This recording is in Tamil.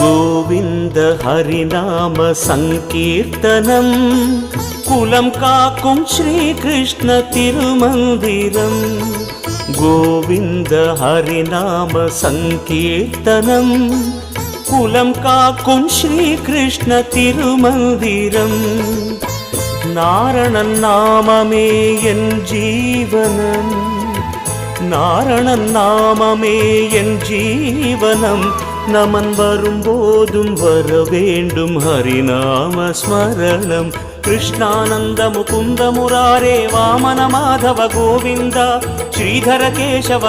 கோவிந்த ஹரிநாம சங்கீர்த்தனம் குலம் காக்கும் ஸ்ரீ கிருஷ்ண திருமந்திரம். கோவிந்த ஹரிநாம சங்கீர்த்தனம் குலம் காக்கும் ஸ்ரீ கிருஷ்ண திருமந்திரம். நாரணன் நாமமே என் ஜீவனம், நாரணன் நாமமே என் ஜீவனம். நமன் வரும்போதும் வர வேண்டும் ஹரிநாம ஸ்மரணம். கிருஷ்ணானந்த முகுந்த முராரே வாமன மாதவ கோவிந்தா ஸ்ரீதர கேசவ